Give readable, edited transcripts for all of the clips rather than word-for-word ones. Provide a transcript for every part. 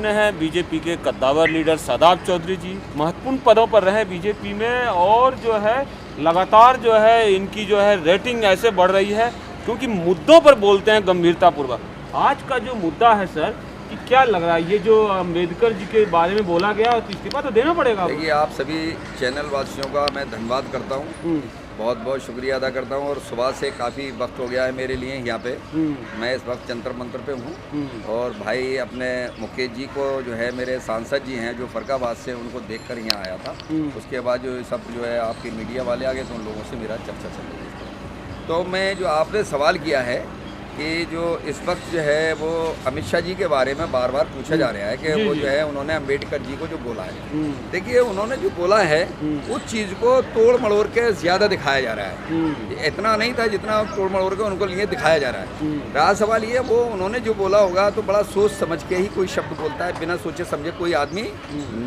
सामने हैं बीजेपी के कद्दावर लीडर शादाब चौधरी जी। महत्वपूर्ण पदों पर रहे बीजेपी में और जो है लगातार जो है इनकी जो है रेटिंग ऐसे बढ़ रही है क्योंकि मुद्दों पर बोलते हैं गंभीरतापूर्वक। आज का जो मुद्दा है सर कि क्या लग रहा है, ये जो अम्बेडकर जी के बारे में बोला गया तो इस्तीफा तो देना पड़ेगा। देखिए, आप सभी चैनल वासियों का मैं धन्यवाद करता हूँ, बहुत बहुत शुक्रिया अदा करता हूँ। और सुबह से काफ़ी वक्त हो गया है मेरे लिए यहाँ पे। मैं इस वक्त जंतर मंतर पे हूँ और भाई अपने मुकेश जी को जो है मेरे सांसद जी हैं जो फरकाबाद से, उनको देखकर यहाँ आया था। उसके बाद जो सब जो है आपके मीडिया वाले आ गए तो उन लोगों से मेरा चर्चा चल रही है। तो मैं जो आपने सवाल किया है कि जो इस वक्त जो है वो अमित शाह जी के बारे में बार बार पूछा जा रहा है कि वो जो है उन्होंने अम्बेडकर जी को जो बोला है, देखिए उन्होंने जो बोला है उस चीज़ को तोड़ मड़ोड़ के ज़्यादा दिखाया जा रहा है। इतना नहीं था जितना तोड़ मड़ोड़ के उनको लिए दिखाया जा रहा है। रहा सवाल ये, वो उन्होंने जो बोला होगा तो बड़ा सोच समझ के ही कोई शब्द बोलता है, बिना सोचे समझे कोई आदमी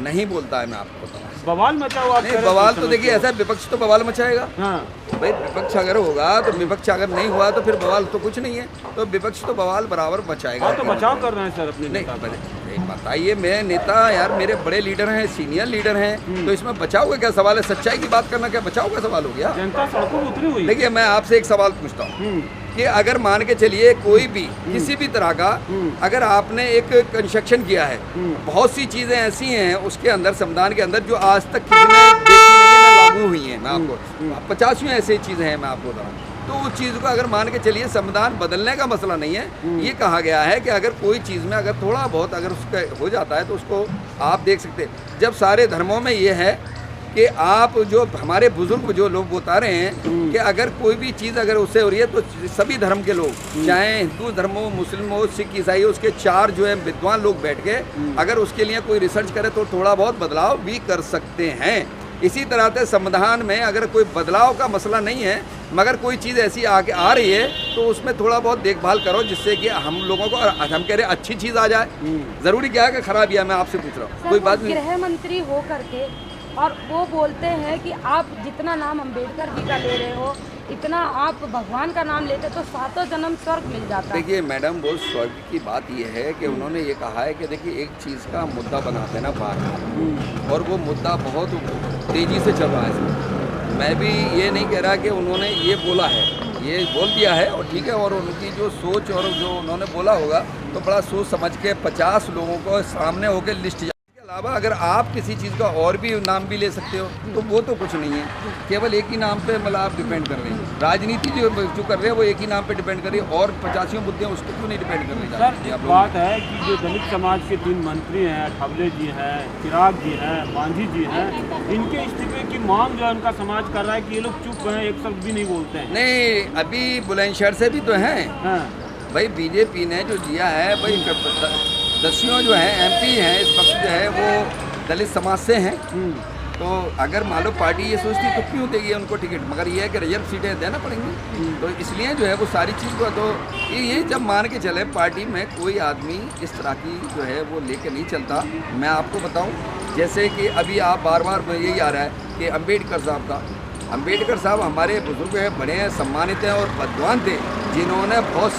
नहीं बोलता है। मैं आपको बताऊँ, बवाल मचा हुआ बवाल तो देखिए ऐसा विपक्ष तो बवाल मचाएगा। भाई विपक्ष अगर होगा तो विपक्ष अगर नहीं हुआ तो फिर बवाल तो कुछ नहीं है, तो विपक्ष तो बवाल बराबर मचाएगा। तो बचाव कर रहे हैं सर अपने नहीं बताइए, मैं नेता यार, मेरे बड़े लीडर हैं, सीनियर लीडर हैं, तो इसमें बचाव का क्या सवाल है? सच्चाई की बात करना क्या बचाव का सवाल हो गया? जनता सड़कों में उतरी हुई। देखिए मैं आपसे एक सवाल पूछता हूँ कि अगर मान के चलिए कोई भी किसी भी तरह का अगर आपने एक कंस्ट्रक्शन किया है, बहुत सी चीजें ऐसी हैं उसके अंदर संविधान के अंदर जो आज तक किसी ने देखी नहीं है, ना लागू हुई है। मैं आपको 50 ऐसी चीजें हैं मैं आपको बताऊँ। तो उस चीज़ को अगर मान के चलिए संविधान बदलने का मसला नहीं है, ये कहा गया है कि अगर कोई चीज़ में अगर थोड़ा बहुत अगर उसका हो जाता है तो उसको आप देख सकते हैं। जब सारे धर्मों में ये है कि आप जो हमारे बुजुर्ग जो लोग बता रहे हैं कि अगर कोई भी चीज़ अगर उससे हो रही है तो सभी धर्म के लोग, चाहे हिंदू धर्म हो, मुस्लिम हो, सिख ईसाई हो, उसके 4 जो है विद्वान लोग बैठ के अगर उसके लिए कोई रिसर्च करे तो थोड़ा बहुत बदलाव भी कर सकते हैं। इसी तरह से संविधान में अगर कोई बदलाव का मसला नहीं है, मगर कोई चीज़ ऐसी आगे आ रही है तो उसमें थोड़ा बहुत देखभाल करो जिससे कि हम लोगों को, हम कह रहे हैं अच्छी चीज़ आ जाए। ज़रूरी क्या है कि खराब है? मैं आपसे पूछ रहा हूँ, कोई बात नहीं। गृह मंत्री हो करके और वो बोलते हैं कि आप जितना नाम अम्बेडकर जी का ले रहे हो इतना आप भगवान का नाम लेते तो 7 जन्म स्वर्ग मिल जाता है। देखिए मैडम, वो स्वर्ग की बात ये है कि उन्होंने ये कहा है कि देखिए एक चीज़ का मुद्दा बनाते ना बार, और वो मुद्दा बहुत तेज़ी से चल रहा है इसमें। मैं भी ये नहीं कह रहा कि उन्होंने ये बोला है, ये बोल दिया है और ठीक है, और उनकी जो सोच और जो उन्होंने बोला होगा तो बड़ा सोच समझ के 50 लोगों को सामने होकर लिस्ट अलावा अगर आप किसी चीज़ का और भी नाम भी ले सकते हो तो वो तो कुछ नहीं है। केवल एक ही नाम पे मतलब आप डिपेंड कर रहे हैं। राजनीति जो कर रहे हैं वो एक ही नाम पे डिपेंड कर रही है और 85 मुद्दे उस पर क्यों नहीं डिपेंड कर रही है? सर एक बात है कि जो दलित समाज के 3 मंत्री हैं, अठावले जी हैं, चिराग जी हैं, मांझी जी हैं, इनके इस्तीफे की मांग जो है उनका समाज कर रहा है कि ये लोग चुप हैं, एक शब्द भी नहीं बोलते हैं। नहीं, अभी बुलंदशहर से भी तो हैं भाई, बीजेपी ने जो दिया है भाई, दसियों जो है MP हैं इस वक्त जो है वो दलित समाज से हैं। तो अगर मान लो पार्टी ये सोचती तो क्यों देगी उनको टिकट, मगर ये है कि रिजर्व सीटें देना पड़ेंगी। तो इसलिए जो है वो सारी चीज़ को तो ये जब मान के चले पार्टी में कोई आदमी इस तरह की जो है वो लेके नहीं चलता। मैं आपको बताऊं, जैसे कि अभी आप बार बार यही आ रहा है कि अम्बेडकर साहब का, अम्बेडकर साहब हमारे बुजुर्ग हैं, बड़े हैं, सम्मानित हैं और विद्वान थे, जिन्होंने बहुत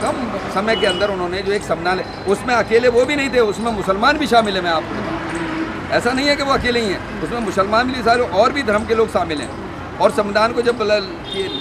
कम समय के अंदर उन्होंने जो एक संविधान, उसमें अकेले वो भी नहीं थे, उसमें मुसलमान भी शामिल है। मैं आपको बताऊँ, ऐसा नहीं है कि वो अकेले ही हैं, उसमें मुसलमान भी सारे और भी धर्म के लोग शामिल हैं। और संविधान को जब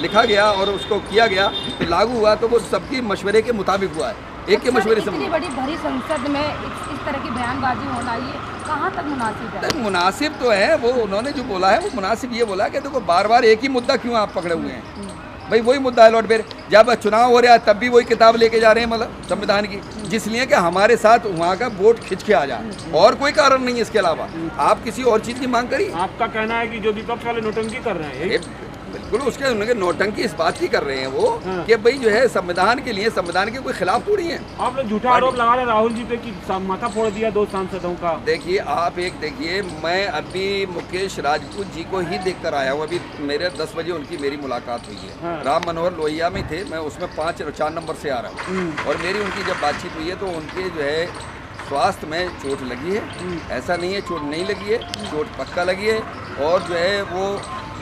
लिखा गया और उसको किया गया तो लागू हुआ तो वो सबकी मशवरे के मुताबिक हुआ है, एक के मशवरे से। इतनी बड़ी भरी संसद में इस तरह की बयानबाजी होना ये कहाँ तक मुनासिब है? मुनासिब तो है, वो उन्होंने जो बोला है वो मुनासिब ये बोला कि देखो बार बार एक ही मुद्दा क्यों आप पकड़े हुए हैं? भाई वही मुद्दा है लौट फिर, जब चुनाव हो रहा है तब भी वही किताब लेके जा रहे हैं मतलब संविधान की, जिसलिए कि हमारे साथ वहाँ का वोट खिंच के आ जाए, और कोई कारण नहीं है इसके अलावा। आप किसी और चीज़ की मांग करिए। आपका कहना है कि जो विपक्ष वाले नोटंकी कर रहे हैं, बिल्कुल उसके उनके नोटंकी इस बात की कर रहे हैं वो कि भाई जो है संविधान के लिए, संविधान के कोई खिलाफ थोड़ी है। आप लोग झूठा आरोप लगा रहे राहुल जी पे कि माथा फोड़ दिया 2 सांसदों का। देखिए आप एक देखिए, मैं अभी मुकेश राजपूत जी को ही देख कर आया हूँ। अभी मेरे 10 बजे उनकी मेरी मुलाकात हुई है। राम मनोहर लोहिया में थे, मैं उसमें 5 और 4 नंबर से आ रहा हूँ, और मेरी उनकी जब बातचीत हुई है तो उनके जो है स्वास्थ्य में चोट लगी है, ऐसा नहीं है चोट नहीं लगी है, चोट पक्का लगी है। और जो है वो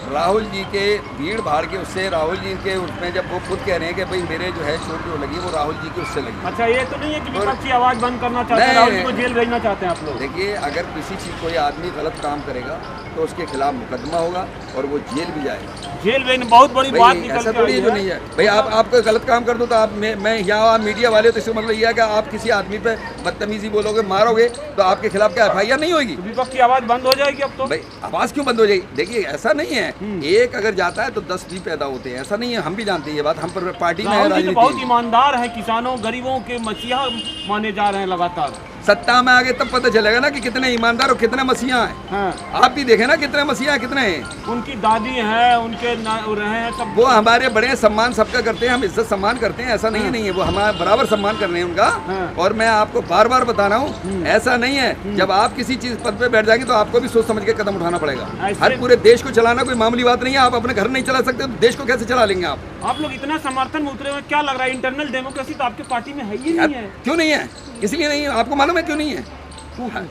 राहुल जी के भीड़ भाड़ के उससे, राहुल जी के उसमें जब वो खुद कह रहे हैं कि भाई मेरे जो है चोट जो लगी वो राहुल जी की उससे लगी। अच्छा, ये तो नहीं है कि विपक्षी आवाज बंद करना चाहते हैं, राहुल जी को जेल भेजना चाहते हैं आप लोग? देखिए, अगर किसी चीज़ कोई आदमी गलत काम करेगा तो उसके खिलाफ मुकदमा होगा और वो जेल भी जाएगा। जेल भेजने बहुत बड़ी बात निकल ऐसा के थोड़ी आई जो है। नहीं है भाई, आप कोई गलत काम कर दो तो आप मैं यहाँ मीडिया वाले हो तो इसका मतलब ये है कि आप किसी आदमी पे बदतमीजी बोलोगे, मारोगे तो आपके खिलाफ क्या FIR नहीं होगी? तो विपक्ष की आवाज बंद हो जाएगी अब तो? भाई आवाज क्यों बंद हो जाएगी? देखिए, ऐसा नहीं है, एक अगर जाता है तो 10 भी पैदा होते हैं, ऐसा नहीं है। हम भी जानते हैं ये बात, हम पर पार्टी में है, राहुल जी तो बहुत राजनीति। ईमानदार है, किसानों गरीबों के मसीहा माने जा रहे हैं लगातार। सत्ता में आगे तब पता चलेगा ना कि कितने ईमानदार और कितने मसीहा हैं। हाँ। आप भी देखें ना कितने मसीहा हैं, कितने हैं। उनकी दादी हैं, उनके रहे हैं सब। वो हमारे बड़े हैं, सम्मान सबका करते हैं, हम इज्जत सम्मान करते हैं, ऐसा नहीं है, वो हमारा बराबर सम्मान कर रहे हैं उनका। हाँ। और मैं आपको बार बार बता रहा हूँ, ऐसा नहीं है, जब आप किसी चीज पद पे बैठ जाएंगे तो आपको भी सोच समझ के कदम उठाना पड़ेगा। हर पूरे देश को चलाना कोई मामूली बात नहीं है। आप अपने घर नहीं चला सकते तो देश को कैसे चला लेंगे आप लोग इतना समर्थन में उतरे हुए, क्या लग रहा है इंटरनल डेमोक्रेसी तो आपकी पार्टी में है ही यार, नहीं है? क्यों नहीं है? इसलिए नहीं है, आपको मालूम है क्यों नहीं है?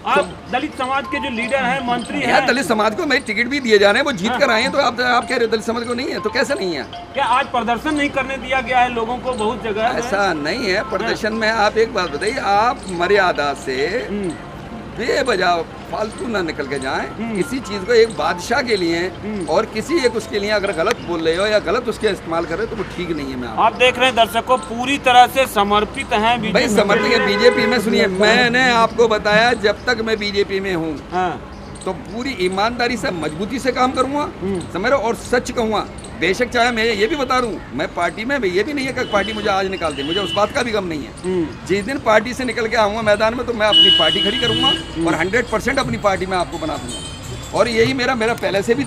आप दलित समाज के जो लीडर हैं, मंत्री हैं, दलित समाज को मैं टिकट भी दिए जा रहे हैं, वो जीत कर आए हैं, तो आप कह रहे हो दलित समाज को नहीं है, तो कैसे नहीं है? क्या आज प्रदर्शन नहीं करने दिया गया है लोगों को बहुत जगह? ऐसा नहीं है प्रदर्शन में। आप एक बात बताइए, आप मर्यादा से बेवजह फालतू ना निकल के जाएं। किसी चीज को एक बादशाह के लिए और किसी एक उसके लिए अगर गलत बोल रहे हो या गलत उसके इस्तेमाल कर रहे हो तो वो ठीक नहीं है। मैं आप देख रहे हैं दर्शकों, पूरी तरह से समर्पित हैं भाई, समर्पित है बीजेपी में। सुनिए, मैंने आपको बताया जब तक मैं बीजेपी में हूँ तो पूरी ईमानदारी से, मजबूती से काम करूंगा, समझ रहे हो, और सच कहूँगा। बेशक चाहे मैं ये भी बता दूं, मैं पार्टी में ये भी नहीं है कि पार्टी मुझे आज निकाल दे, मुझे उस बात का भी गम नहीं है। जिस दिन पार्टी से निकल के आऊँगा मैदान में तो मैं अपनी पार्टी खड़ी करूँगा और 100% अपनी पार्टी में आपको बना दूंगा। और यही मेरा पहले से भी